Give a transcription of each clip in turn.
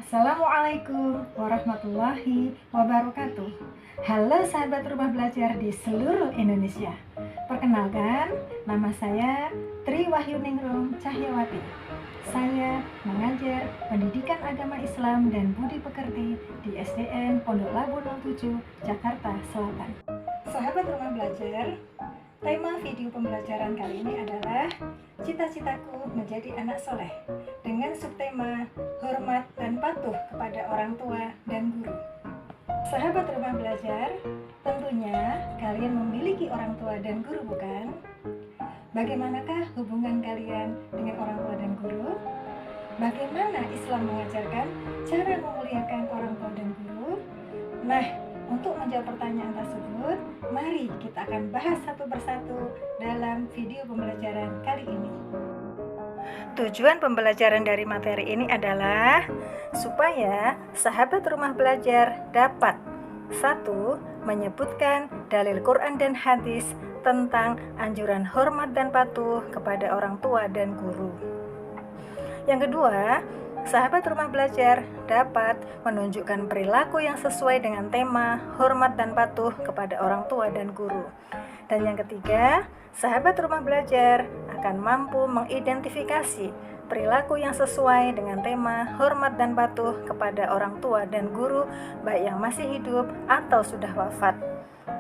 Assalamualaikum warahmatullahi wabarakatuh. Halo sahabat rumah belajar di seluruh Indonesia. Perkenalkan, nama saya Tri Wahyuningrum Cahyawati. Saya mengajar pendidikan agama Islam dan budi pekerti di SDN Pondok Labu 07, Jakarta Selatan. Sahabat rumah belajar, tema video pembelajaran kali ini adalah cita-citaku menjadi anak soleh dengan subtema hormat dan patuh kepada orang tua dan guru. Sahabat rumah belajar, tentunya kalian memiliki orang tua dan guru, bukan? Bagaimanakah hubungan kalian dengan orang tua dan guru? Bagaimana Islam mengajarkan cara memuliakan orang tua dan guru? Nah, untuk menjawab pertanyaan tersebut, mari kita akan bahas satu persatu dalam video pembelajaran kali ini. Tujuan pembelajaran dari materi ini adalah supaya sahabat rumah belajar dapat 1. Menyebutkan dalil Quran dan hadis tentang anjuran hormat dan patuh kepada orang tua dan guru. Yang kedua, sahabat rumah belajar dapat menunjukkan perilaku yang sesuai dengan tema hormat dan patuh kepada orang tua dan guru. Dan yang ketiga, sahabat rumah belajar akan mampu mengidentifikasi perilaku yang sesuai dengan tema hormat dan patuh kepada orang tua dan guru, baik yang masih hidup atau sudah wafat.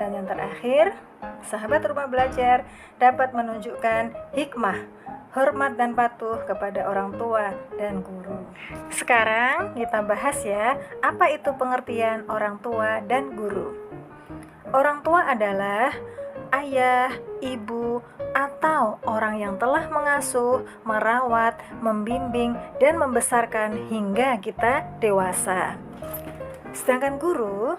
Dan yang terakhir, sahabat rumah belajar dapat menunjukkan hikmah hormat dan patuh kepada orang tua dan guru. Sekarang kita bahas ya, apa itu pengertian orang tua dan guru. Orang tua adalah ayah, ibu, atau orang yang telah mengasuh, merawat, membimbing, dan membesarkan hingga kita dewasa. Sedangkan guru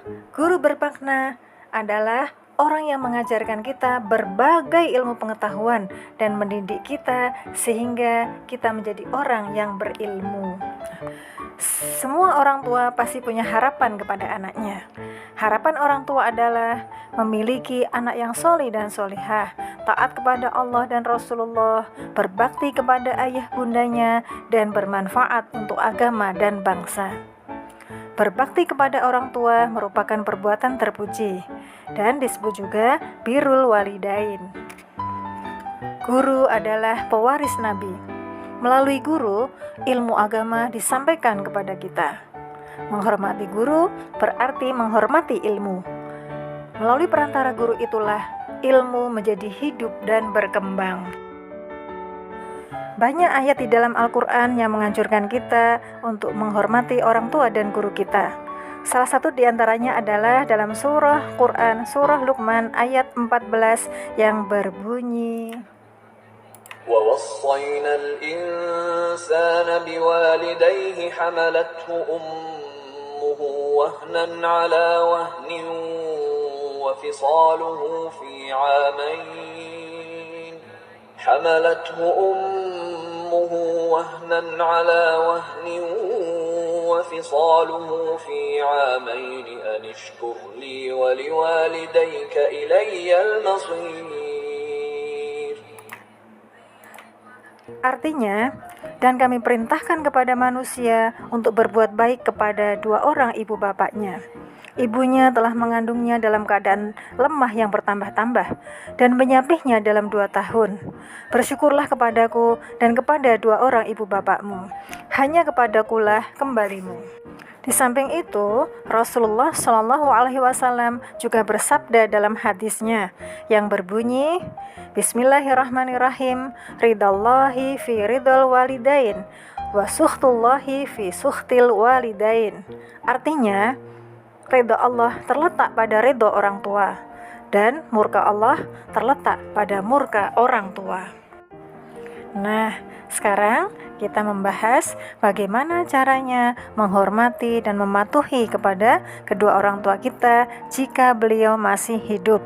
bermakna adalah orang yang mengajarkan kita berbagai ilmu pengetahuan dan mendidik kita sehingga kita menjadi orang yang berilmu. Semua orang tua pasti punya harapan kepada anaknya. Harapan orang tua adalah memiliki anak yang soleh dan solihah, taat kepada Allah dan Rasulullah, berbakti kepada ayah bundanya, dan bermanfaat untuk agama dan bangsa. Berbakti kepada orang tua merupakan perbuatan terpuji dan disebut juga birrul walidain. Guru adalah pewaris Nabi. Melalui guru, ilmu agama disampaikan kepada kita. Menghormati guru berarti menghormati ilmu. Melalui perantara guru itulah ilmu menjadi hidup dan berkembang. Banyak ayat di dalam Al-Quran yang menganjurkan kita untuk menghormati orang tua dan guru kita. Salah satu di antaranya adalah dalam surah Quran, surah Luqman ayat 14 yang berbunyi, وَوَصَّيْنَا الْإِنسَانَ بِوَالِدَيْهِ حَمَلَتْهُ أُمُّهُ وَهْنًا عَلَى وَهْنٍ وَفِصَالُهُ فِي عَامَيْنِ حَمَلَتْهُ أُمُّهُ وَهْنًا عَلَى وَهْنٍ وَفِصَالُهُ فِي عَامَيْنِ أَنِ اشْكُرْ لِي وَلِوَالِدَيْكَ إِلَيَّ الْمَصِيرُ. Artinya, dan kami perintahkan kepada manusia untuk berbuat baik kepada dua orang ibu bapaknya. Ibunya telah mengandungnya dalam keadaan lemah yang bertambah-tambah dan menyapihnya dalam 2 tahun. Bersyukurlah kepadaku dan kepada dua orang ibu bapakmu. Hanya kepadakulah kembalimu. Di samping itu, Rasulullah SAW juga bersabda dalam hadisnya yang berbunyi, Bismillahirrahmanirrahim, ridallahi fi ridal walidain, wa suhtullahi fi suhtil walidain. Artinya, ridha Allah terletak pada ridha orang tua, dan murka Allah terletak pada murka orang tua. Nah, sekarang kita membahas bagaimana caranya menghormati dan mematuhi kepada kedua orang tua kita jika beliau masih hidup.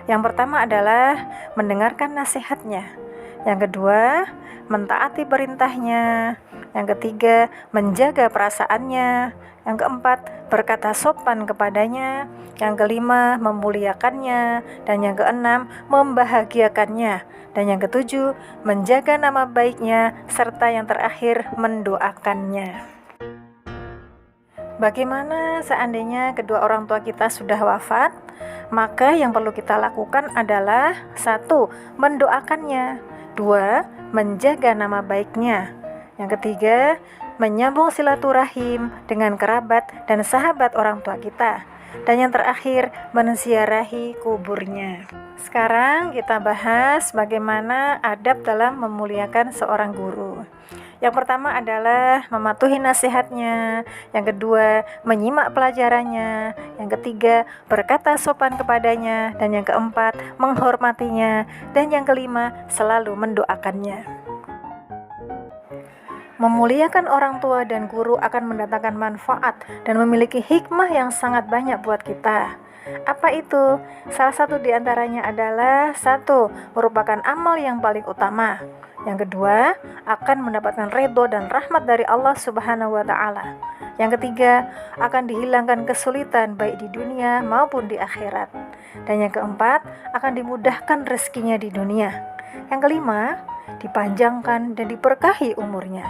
Yang pertama adalah mendengarkan nasihatnya. Yang kedua, mentaati perintahnya. Yang ketiga, menjaga perasaannya. Yang keempat, berkata sopan kepadanya. Yang kelima, memuliakannya. Dan yang keenam, membahagiakannya. Dan yang ketujuh, menjaga nama baiknya. Serta yang terakhir, mendoakannya. Bagaimana seandainya kedua orang tua kita sudah wafat? Maka yang perlu kita lakukan adalah 1. Mendoakannya, 2. Menjaga nama baiknya, yang ketiga menyambung silaturahim dengan kerabat dan sahabat orang tua kita, dan yang terakhir menziarahi kuburnya. Sekarang kita bahas bagaimana adab dalam memuliakan seorang guru. Yang pertama adalah mematuhi nasihatnya, yang kedua menyimak pelajarannya, yang ketiga berkata sopan kepadanya, dan yang keempat menghormatinya, dan yang kelima selalu mendoakannya. Memuliakan orang tua dan guru akan mendatangkan manfaat dan memiliki hikmah yang sangat banyak buat kita. Apa itu? Salah satu di antaranya adalah 1. Merupakan amal yang paling utama. Yang kedua, akan mendapatkan ridho dan rahmat dari Allah Subhanahu wa Ta'ala. Yang ketiga, akan dihilangkan kesulitan baik di dunia maupun di akhirat. Dan yang keempat, akan dimudahkan rezekinya di dunia. Yang kelima, dipanjangkan dan diberkahi umurnya.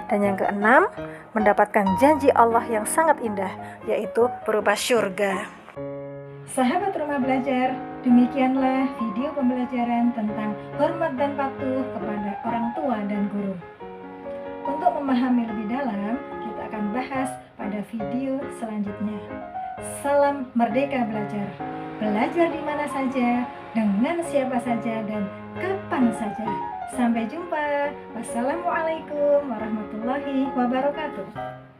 Dan yang keenam, mendapatkan janji Allah yang sangat indah, yaitu berupa syurga. Sahabat Rumah Belajar, demikianlah video pembelajaran tentang hormat dan patuh kepada orang tua dan guru. Untuk memahami lebih dalam, kita akan bahas pada video selanjutnya. Salam Merdeka Belajar. Belajar di mana saja, dengan siapa saja, dan kapan saja. Sampai jumpa. Wassalamualaikum warahmatullahi wabarakatuh.